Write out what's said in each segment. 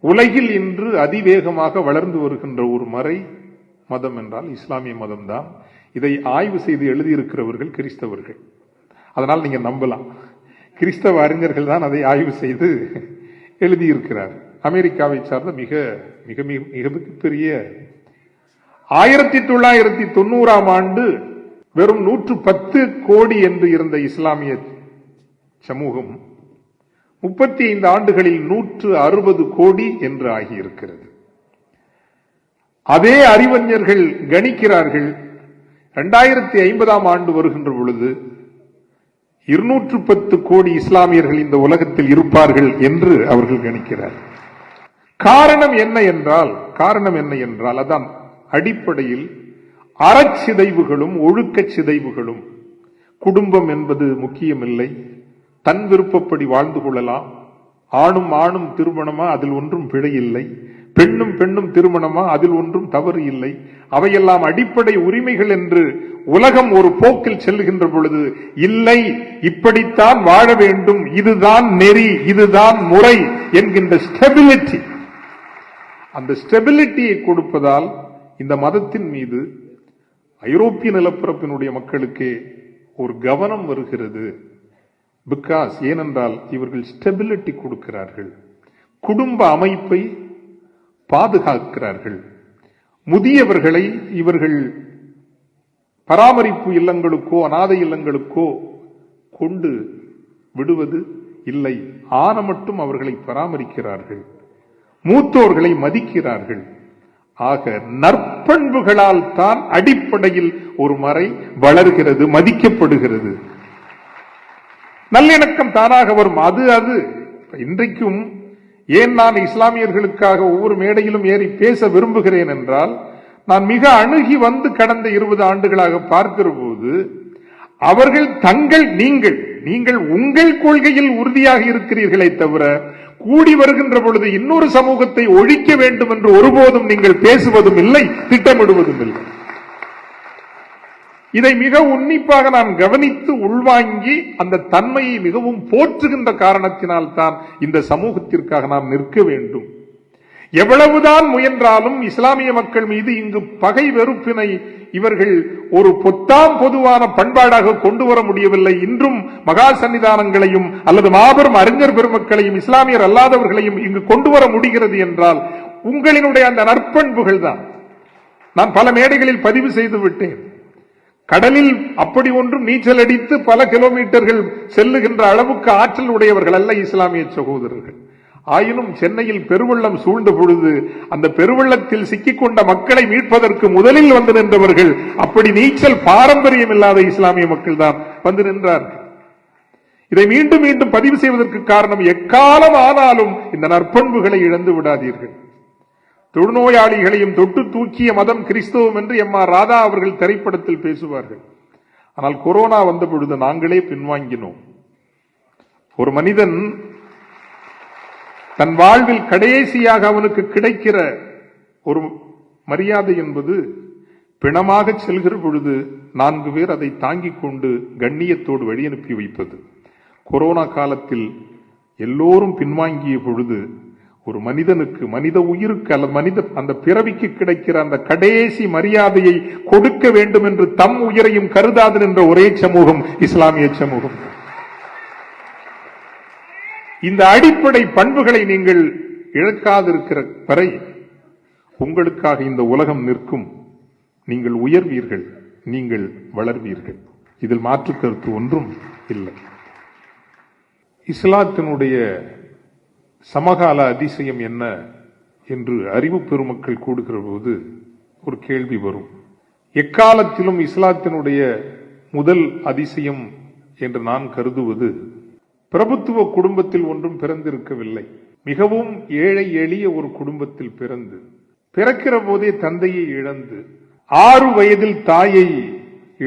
உலகில் இன்று அதிவேகமாக வளர்ந்து வருகின்ற ஒரு மறை மதம் என்றால் இஸ்லாமிய மதம் தான். இதை ஆய்வு செய்து எழுதியிருக்கிறவர்கள் கிறிஸ்தவர்கள். அதனால் நீங்க நம்பலாம், கிறிஸ்தவ அறிஞர்கள் தான் அதை ஆய்வு செய்து எழுதியிருக்கிறார். அமெரிக்காவை சார்ந்த மிக மிக மிக பெரிய 1990ஆம் ஆண்டு வெறும் 110 கோடி என்று இருந்த இஸ்லாமிய சமூகம் 35 ஆண்டுகளில் 160 கோடி என்று ஆகியிருக்கிறது. அதே அறிஞர்கள் கணிக்கிறார்கள் 2050ஆம் ஆண்டு வருகின்ற பொழுது 210 கோடி இஸ்லாமியர்கள் இந்த உலகத்தில் இருப்பார்கள் என்று அவர்கள் கணிக்கிறார். காரணம் என்ன என்றால் அதான் அடிப்படையில் அறச்சிதைவுகளும் ஒழுக்க சிதைவுகளும். குடும்பம் என்பது முக்கியமில்லை, தன் விருப்பப்படி வாழ்ந்து கொள்ளலாம். ஆணும் ஆணும் திருமணமா, அதில் ஒன்றும் பிழை இல்லை. பெண்ணும் பெண்ணும் திருமணமா, அதில் ஒன்றும் தவறு இல்லை. அவையெல்லாம் அடிப்படை உரிமைகள் என்று உலகம் ஒரு போக்கில் செல்லுகின்ற பொழுது, இல்லை இப்படித்தான் வாழ வேண்டும், இதுதான் நெறி, இதுதான் முறை என்கின்ற ஸ்டெபிலிட்டி, அந்த ஸ்டெபிலிட்டியை கொடுப்பதால் இந்த மதத்தின் மீது ஐரோப்பிய நிலப்பரப்பினுடைய மக்களுக்கு ஒரு கவனம் வருகிறது. பிகாஸ் ஏனென்றால் இவர்கள் ஸ்டெபிலிட்டி கொடுக்கிறார்கள், குடும்ப அமைப்பை பாதுகாக்கிறார்கள். முதியவர்களை இவர்கள் பராமரிப்பு இல்லங்களுக்கோ அநாதை இல்லங்களுக்கோ கொண்டு விடுவது இல்லை. ஆன மட்டும் அவர்களை பராமரிக்கிறார்கள், மூத்தோர்களை மதிக்கிறார்கள். ஆக நற்பண்புகளால் தான் அடிப்படையில் ஒரு மறை வளர்கிறது, மதிக்கப்படுகிறது. நல்லிணக்கம் தானாக வரும். அது இன்றைக்கும் ஏன் நான் இஸ்லாமியர்களுக்காக ஒவ்வொரு மேடையிலும் ஏறி பேச விரும்புகிறேன் என்றால், நான் மிக அணுகி வந்து கடந்த 20 ஆண்டுகளாக பார்க்கிற போது அவர்கள் நீங்கள் உங்கள் கொள்கையில் உறுதியாக இருக்கிறீர்களே தவிர, கூடி வருகின்ற பொழுது இன்னொரு சமூகத்தை ஒழிக்க வேண்டும் என்று ஒருபோதும் நீங்கள் பேசுவதும் இல்லை, திட்டமிடுவதும் இல்லை. இதை மிக உன்னிப்பாக நான் கவனித்து உள்வாங்கி அந்த தன்மையை மிகவும் போற்றுகின்ற காரணத்தினால் தான் இந்த சமூகத்திற்காக நாம் நிற்க வேண்டும். எவ்வளவுதான் முயன்றாலும் இஸ்லாமிய மக்கள் மீது இங்கு பகை வெறுப்பினை இவர்கள் ஒரு பொதுவான பண்பாடாக கொண்டு வர முடியவில்லை. இன்றும் மகா சன்னிதானங்களையும் அல்லது மாபெரும் அறிஞர் பெருமக்களையும் இஸ்லாமியர் அல்லாதவர்களையும் இங்கு கொண்டு வர முடிகிறது என்றால் உங்களினுடைய அந்த நற்பண்புகள் தான். நான் பல மேடைகளில் பதிவு செய்து விட்டேன். கடலில் அப்படி ஒன்றும் நீச்சல் அடித்து பல கிலோமீட்டர்கள் செல்லுகின்ற அளவுக்கு ஆற்றல் உடையவர்கள் அல்ல இஸ்லாமிய சகோதரர்கள். ஆயினும் சென்னையில் பெருவெள்ளம் சூழ்ந்த பொழுது அந்த பெருவெள்ளத்தில் சிக்கிக்கொண்ட மக்களை மீட்பதற்கு முதலில் வந்து நின்றவர்கள் அப்படி நீச்சல் பாரம்பரியம் இல்லாத இஸ்லாமிய மக்கள் தான் வந்து நின்றார்கள். இதை மீண்டும் மீண்டும் பதிவு செய்வதற்கு காரணம், எக்காலம் ஆனாலும் இந்த நற்பண்புகளை இழந்து விடாதீர்கள். தொழுநோயாளிகளையும் தொட்டு தூக்கிய மதம் கிறிஸ்தவம் என்று எம்.ஆர். ராதா அவர்கள் திரைப்படத்தில் பேசுவார்கள். ஆனால் கொரோனா வந்த பொழுது நாங்களே பின்வாங்கினோம். ஒரு மனிதன் தன் வாழ்வில் கடைசியாக அவனுக்கு கிடைக்கிற ஒரு மரியாதை என்பது பிணமாக செல்கிற பொழுது 4 பேர் அதை தாங்கிக் கொண்டு கண்ணியத்தோடு வழி அனுப்பி வைப்பது. கொரோனா காலத்தில் எல்லோரும் பின்வாங்கிய பொழுது ஒரு மனிதனுக்கு, மனித உயிருக்கு அல்லது அந்த பிறவிக்கு கிடைக்கிற அந்த கடைசி மரியாதையை கொடுக்க வேண்டும் என்று தம் உயிரையும் கருதாது நின்ற ஒரே சமூகம் இஸ்லாமிய சமூகம். இந்த அடிப்படை பண்புகளை நீங்கள் இழக்காதிருக்கிற வரை உங்களுக்காக இந்த உலகம் நிற்கும். நீங்கள் உயர்வீர்கள், நீங்கள் வளர்வீர்கள். இதில் மாற்று கருத்து ஒன்றும் இல்லை. இஸ்லாத்தினுடைய சமகால அதிசயம் என்ன என்று அறிவு பெருமக்கள் கூடுகிற போது ஒரு கேள்வி வரும். எக்காலத்திலும் இஸ்லாத்தினுடைய முதல் அதிசயம் என்று நான் கருதுவது, பிரபுத்துவ குடும்பத்தில் ஒன்றும் பிறந்திருக்கவில்லை. மிகவும் ஏழை எளிய ஒரு குடும்பத்தில் பிறக்கிற போதே தந்தையை இழந்து, 6 வயதில் தாயை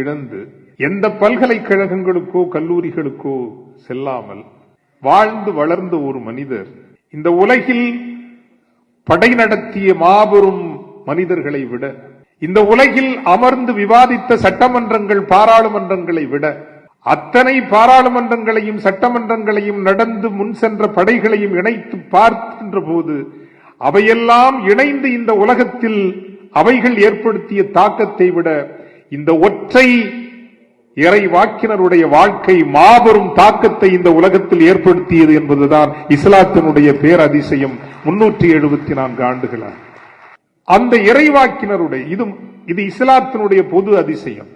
இழந்து, எந்த பல்கலைக்கழகங்களுக்கோ கல்லூரிகளுக்கோ செல்லாமல் வாழ்ந்து வளர்ந்த ஒரு மனிதர் இந்த உலகில் படை நடத்திய மாபெரும் மனிதர்களை விட, இந்த உலகில் அமர்ந்து விவாதித்த சட்டமன்றங்கள் பாராளுமன்றங்களை விட, அத்தனை பாராளுமன்றங்களையும் சட்டமன்றங்களையும் நடந்து முன் சென்ற படைகளையும் இணைத்து பார்க்கின்ற போது அவையெல்லாம் இணைந்து இந்த உலகத்தில் அவைகள் ஏற்படுத்திய தாக்கத்தை விட இந்த ஒற்றை இறை வாக்கினருடைய வாழ்க்கை மாபெரும் தாக்கத்தை இந்த உலகத்தில் ஏற்படுத்தியது என்பதுதான் இஸ்லாத்தினுடைய பேரதிசயம். 374 ஆண்டுகளாக அந்த இறைவாக்கினருடைய இது இஸ்லாத்தினுடைய பொது அதிசயம்.